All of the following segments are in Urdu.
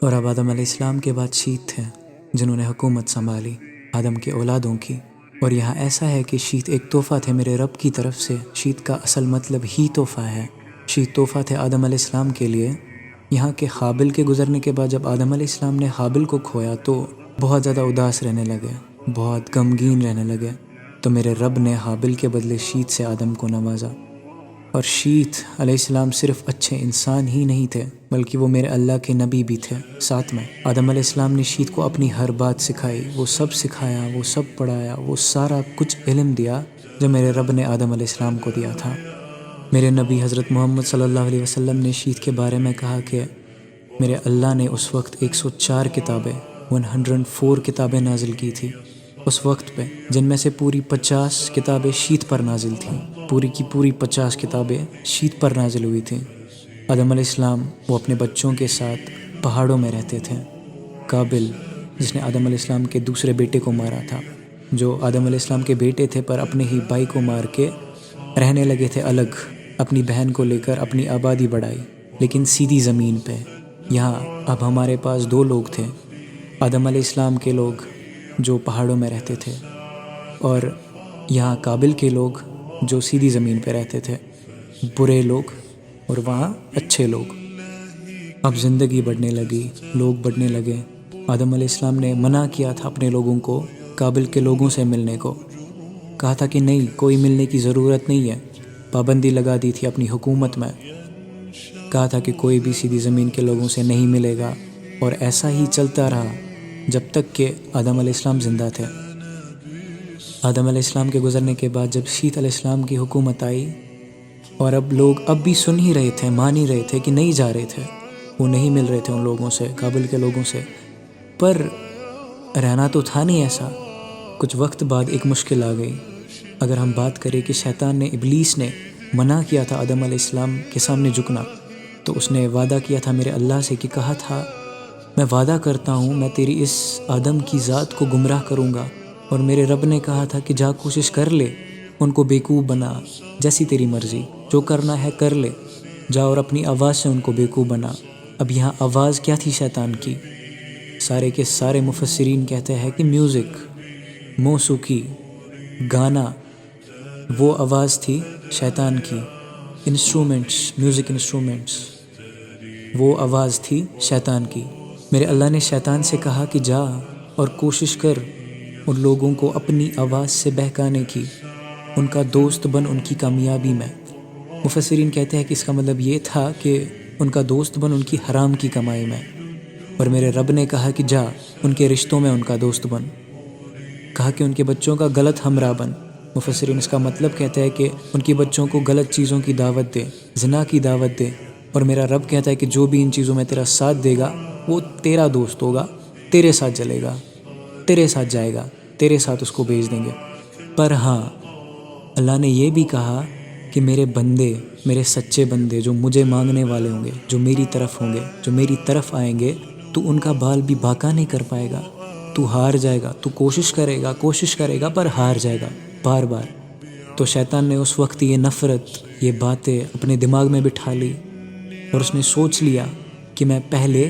اور اب آدم علیہ السلام کے بعد شیت تھے جنہوں نے حکومت سنبھالی آدم کے اولادوں کی۔ اور یہاں ایسا ہے کہ شیت ایک تحفہ تھے میرے رب کی طرف سے۔ شیت کا اصل مطلب ہی تحفہ ہے۔ شیت تحفہ تھے آدم علیہ السلام کے لیے۔ یہاں کے حابل کے گزرنے کے بعد جب آدم علیہ السلام نے حابل کو کھویا تو بہت زیادہ اداس رہنے لگے، بہت غمگین رہنے لگے، تو میرے رب نے حابل کے بدلے شیت سے آدم کو نوازا۔ اور شیت علیہ السلام صرف اچھے انسان ہی نہیں تھے بلکہ وہ میرے اللہ کے نبی بھی تھے ساتھ میں۔ آدم علیہ السلام نے شیت کو اپنی ہر بات سکھائی، وہ سب سکھایا، وہ سب پڑھایا، وہ سارا کچھ علم دیا جو میرے رب نے آدم علیہ السلام کو دیا تھا۔ میرے نبی حضرت محمد صلی اللہ علیہ وسلم نے شیت کے بارے میں کہا کہ میرے اللہ نے اس وقت 104 کتابیں 104 کتابیں نازل کی تھی اس وقت پہ، جن میں سے پوری 50 کتابیں شیت پر نازل تھیں۔ پوری کی پوری 50 کتابیں شیت پر نازل ہوئی تھیں۔ آدم علیہ السلام وہ اپنے بچوں کے ساتھ پہاڑوں میں رہتے تھے۔ قابل جس نے آدم علیہ السلام کے دوسرے بیٹے کو مارا تھا، جو آدم علیہ السلام کے بیٹے تھے پر اپنے ہی بھائی کو مار کے رہنے لگے تھے الگ، اپنی بہن کو لے کر اپنی آبادی بڑھائی لیکن سیدھی زمین پہ۔ یہاں اب ہمارے پاس دو لوگ تھے، آدم علیہ السلام کے لوگ جو پہاڑوں میں رہتے تھے، اور یہاں قابل کے لوگ جو سیدھی زمین پہ رہتے تھے، برے لوگ اور وہاں اچھے لوگ۔ اب زندگی بڑھنے لگی، لوگ بڑھنے لگے۔ آدم علیہ السلام نے منع کیا تھا اپنے لوگوں کو قابل کے لوگوں سے ملنے کو، کہا تھا کہ نہیں، کوئی ملنے کی ضرورت نہیں ہے، پابندی لگا دی تھی اپنی حکومت میں، کہا تھا کہ کوئی بھی سیدھی زمین کے لوگوں سے نہیں ملے گا، اور ایسا ہی چلتا رہا جب تک کہ آدم علیہ السلام زندہ تھے۔ آدم علیہ السلام کے گزرنے کے بعد جب شیت علیہ السلام کی حکومت آئی، اور اب لوگ اب بھی سن ہی رہے تھے، مان ہی رہے تھے کہ نہیں جا رہے تھے، وہ نہیں مل رہے تھے ان لوگوں سے، قابل کے لوگوں سے، پر رہنا تو تھا نہیں ایسا۔ کچھ وقت بعد ایک مشکل آ گئی۔ اگر ہم بات کریں کہ شیطان نے، ابلیس نے منع کیا تھا آدم علیہ السلام کے سامنے جھکنا، تو اس نے وعدہ کیا تھا میرے اللہ سے کہ کہا تھا میں وعدہ کرتا ہوں میں تیری اس آدم کی ذات کو گمراہ کروں گا، اور میرے رب نے کہا تھا کہ جا کوشش کر لے، ان کو بیوقوف بنا، جیسی تیری مرضی، جو کرنا ہے کر لے، جا اور اپنی آواز سے ان کو بیوقوف بنا۔ اب یہاں آواز کیا تھی شیطان کی؟ سارے کے سارے مفسرین کہتے ہیں کہ میوزک، موسیقی، گانا، وہ آواز تھی شیطان کی، انسٹرومنٹس، میوزک انسٹرومنٹس، وہ آواز تھی شیطان کی۔ میرے اللہ نے شیطان سے کہا کہ جا اور کوشش کر ان لوگوں کو اپنی آواز سے بہکانے کی، ان کا دوست بن ان کی کامیابی میں۔ مفسرین کہتے ہیں کہ اس کا مطلب یہ تھا کہ ان کا دوست بن ان کی حرام کی کمائی میں، اور میرے رب نے کہا کہ جا ان کے رشتوں میں ان کا دوست بن، کہا کہ ان کے بچوں کا غلط ہمراہ بن۔ مفسرین اس کا مطلب کہتے ہیں کہ ان کی بچوں کو غلط چیزوں کی دعوت دے، زنا کی دعوت دے، اور میرا رب کہتا ہے کہ جو بھی ان چیزوں میں تیرا ساتھ دے گا وہ تیرا دوست ہوگا، تیرے ساتھ چلے گا، تیرے ساتھ جائے گا، تیرے ساتھ اس کو بھیج دیں گے۔ پر ہاں، اللہ نے یہ بھی کہا کہ میرے بندے، میرے سچے بندے جو مجھے مانگنے والے ہوں گے، جو میری طرف ہوں گے، جو میری طرف آئیں گے، تو ان کا بال بھی باقا نہیں کر پائے گا، تو ہار جائے گا، تو کوشش کرے گا پر ہار جائے گا بار بار۔ تو شیطان نے اس وقت یہ نفرت، یہ باتیں اپنے دماغ میں بٹھا لی، اور اس نے سوچ لیا کہ میں پہلے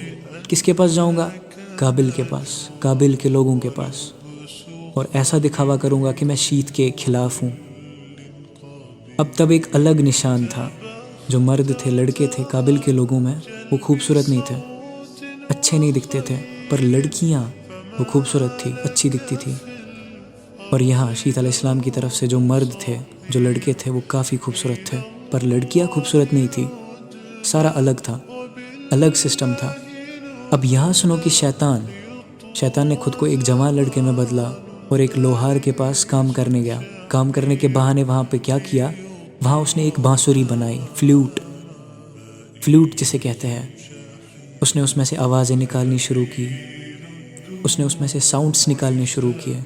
کس کے پاس جاؤں گا؟ قابل کے پاس، قابل کے لوگوں کے پاس، اور ایسا دکھاوا کروں گا کہ میں شیت کے خلاف ہوں۔ اب تب ایک الگ نشان تھا، جو مرد تھے، لڑکے تھے قابل کے لوگوں میں، وہ خوبصورت نہیں تھے، اچھے نہیں دکھتے تھے، پر لڑکیاں وہ خوبصورت تھی، اچھی دکھتی تھی۔ اور یہاں شیت علیہ السلام کی طرف سے جو مرد تھے، جو لڑکے تھے، وہ کافی خوبصورت تھے، پر لڑکیاں خوبصورت نہیں تھی، سارا الگ تھا، الگ سسٹم تھا۔ اب یہاں سنو کہ شیطان نے خود کو ایک جوان لڑکے میں بدلا اور ایک لوہار کے پاس کام کرنے گیا۔ کام کرنے کے بہانے وہاں پہ کیا کیا؟ وہاں اس نے ایک بانسری بنائی، فلوٹ جسے کہتے ہیں۔ اس نے اس میں سے آوازیں نکالنی شروع کی، اس نے اس میں سے ساؤنڈس نکالنے شروع کیے،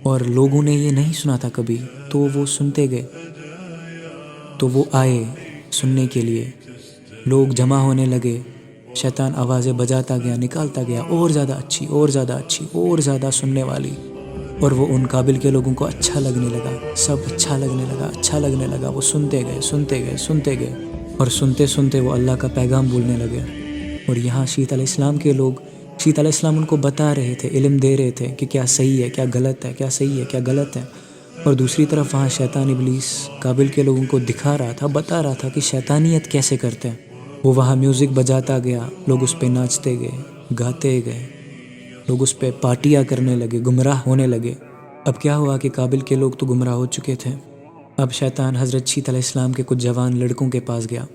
اور لوگوں نے یہ نہیں سنا تھا کبھی، تو وہ سنتے گئے، تو وہ آئے سننے کے لیے، لوگ جمع ہونے لگے، شیطان آوازیں بجاتا گیا، نکالتا گیا، اور زیادہ اچھی، اور زیادہ اچھی، اور زیادہ سننے والی، اور وہ ان قابل کے لوگوں کو اچھا لگنے لگا، سب اچھا لگنے لگا، وہ سنتے گئے، اور سنتے سنتے وہ اللہ کا پیغام بولنے لگے۔ اور یہاں شیت علیہ السلام کے لوگ، شیت علیہ السلام ان کو بتا رہے تھے، علم دے رہے تھے کہ کیا صحیح ہے کیا غلط ہے، کیا صحیح ہے کیا غلط ہے. اور دوسری طرف وہاں شیطان ابلیس قابل کے لوگوں کو دکھا رہا تھا، بتا رہا تھا کہ شیطانیت کیسے کرتے ہیں. وہ وہاں میوزک بجاتا گیا، لوگ اس پہ ناچتے گئے، گاتے گئے، لوگ اس پہ پارٹیاں کرنے لگے، گمراہ ہونے لگے. اب کیا ہوا کہ قابل کے لوگ تو گمراہ ہو چکے تھے. اب شیطان حضرت شیت علیہ السلام کے کچھ جوان لڑکوں کے پاس گیا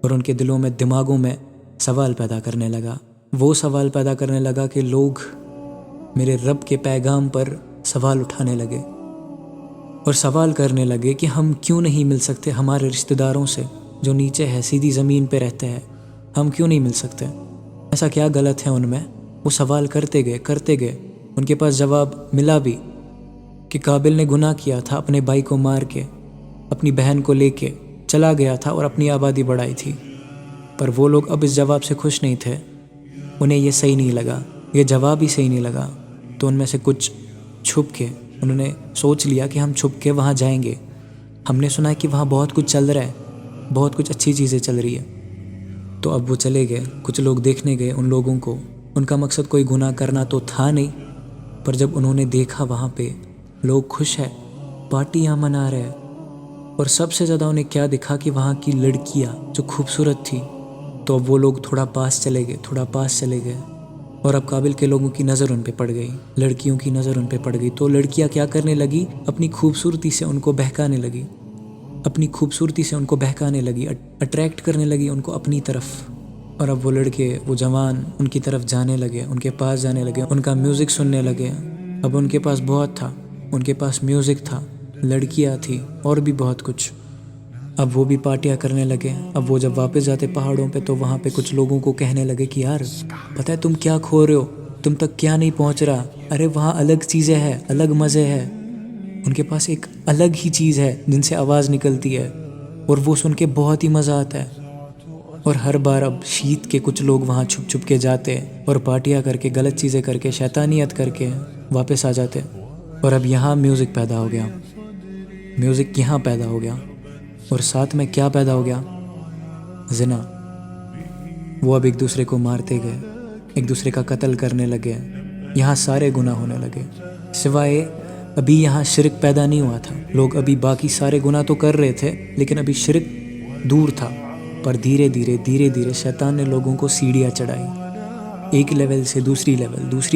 اور ان کے دلوں میں، دماغوں میں سوال پیدا کرنے لگا. وہ سوال پیدا کرنے لگا کہ لوگ میرے رب کے پیغام پر سوال اٹھانے لگے اور سوال کرنے لگے کہ ہم کیوں نہیں مل سکتے ہمارے رشتہ داروں سے جو نیچے ہے، سیدھی زمین پہ رہتے ہیں، ہم کیوں نہیں مل سکتے؟ ایسا کیا غلط ہے ان میں؟ وہ سوال کرتے گئے. ان کے پاس جواب ملا بھی کہ قابل نے گناہ کیا تھا، اپنے بھائی کو مار کے، اپنی بہن کو لے کے چلا گیا تھا اور اپنی آبادی بڑھائی تھی. پر وہ لوگ اب اس جواب سے خوش نہیں تھے، انہیں یہ صحیح نہیں لگا، یہ جواب ہی صحیح نہیں لگا. تو ان میں سے کچھ چھپ کے، انہوں نے سوچ لیا کہ ہم چھپ کے وہاں جائیں گے، ہم نے سنا ہے کہ وہاں بہت کچھ چل رہا ہے، بہت کچھ اچھی چیزیں چل رہی ہے. تو اب وہ چلے گئے، کچھ لوگ دیکھنے گئے ان لوگوں کو. ان کا مقصد کوئی گناہ کرنا تو تھا نہیں، پر جب انہوں نے دیکھا وہاں پہ لوگ خوش ہیں، پارٹیاں منا رہے ہیں، اور سب سے زیادہ انہیں کیا دکھا کہ وہاں کی لڑکیاں جو خوبصورت تھی. تو اب وہ لوگ تھوڑا پاس چلے گئے اور اب قابل کے لوگوں کی نظر ان پہ پڑ گئی، لڑکیوں کی نظر ان پہ پڑ گئی. تو لڑکیاں کیا کرنے لگی؟ اپنی خوبصورتی سے ان کو بہکانے لگی، اٹریکٹ کرنے لگی ان کو اپنی طرف. اور اب وہ لڑکے، وہ جوان ان کی طرف جانے لگے، ان کے پاس جانے لگے، ان کا میوزک سننے لگے. اب ان کے پاس بہت تھا، ان کے پاس میوزک تھا، لڑکیاں تھی اور بھی بہت کچھ. اب وہ بھی پارٹیاں کرنے لگے. اب وہ جب واپس جاتے پہاڑوں پہ تو وہاں پہ کچھ لوگوں کو کہنے لگے کہ یار پتہ ہے تم کیا کھو رہے ہو، تم تک کیا نہیں پہنچ رہا، ارے وہاں الگ چیزیں ہیں، الگ مزے ہیں. ان کے پاس ایک الگ ہی چیز ہے جن سے آواز نکلتی ہے اور وہ سن کے بہت ہی مزہ آتا ہے. اور ہر بار اب شیت کے کچھ لوگ وہاں چھپ چھپ کے جاتے اور پارٹیاں کر کے، غلط چیزیں کر کے، شیطانیت کر کے واپس آ جاتے. اور اب یہاں میوزک پیدا ہو گیا اور ساتھ میں کیا پیدا ہو گیا؟ زنا. وہ اب ایک دوسرے کو مارتے گئے، ایک دوسرے کا قتل کرنے لگے. یہاں سارے گناہ ہونے لگے، سوائے ابھی یہاں شرک پیدا نہیں ہوا تھا. لوگ ابھی باقی سارے گناہ تو کر رہے تھے لیکن ابھی شرک دور تھا. پر دھیرے دھیرے شیطان نے لوگوں کو سیڑھیاں چڑھائی، ایک لیول سے دوسری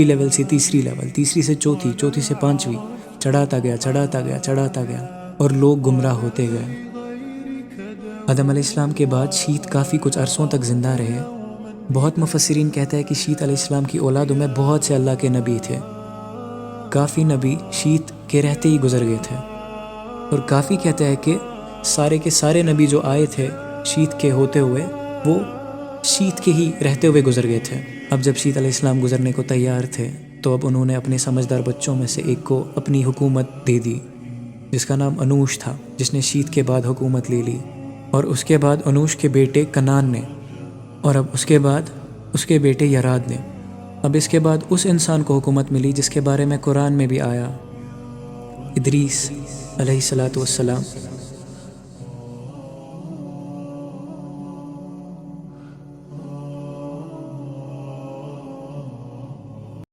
لیول سے تیسری سے چوتھی سے پانچویں، چڑھاتا گیا اور لوگ گمراہ ہوتے گئے. آدم علیہ السلام کے بعد شیت کافی کچھ عرصوں تک زندہ رہے. بہت مفسرین کہتے ہیں کہ شیت علیہ السلام کی اولادوں میں بہت سے اللہ کے نبی تھے. کافی نبی شیت کے رہتے ہی گزر گئے تھے، اور کافی کہتے ہیں کہ سارے کے سارے نبی جو آئے تھے شیت کے ہوتے ہوئے، وہ شیت کے ہی رہتے ہوئے گزر گئے تھے. اب جب شیت علیہ السلام گزرنے کو تیار تھے تو اب انہوں نے اپنے سمجھدار بچوں میں سے ایک کو اپنی حکومت دے دی، جس کا نام انوش تھا، جس نے شیت کے بعد حکومت لے لی. اور اس کے بعد انوش کے بیٹے کنان نے، اور اب اس کے بعد اس کے بیٹے یراد نے. اب اس کے بعد اس انسان کو حکومت ملی جس کے بارے میں قرآن میں بھی آیا، ادریس علیہ السلام.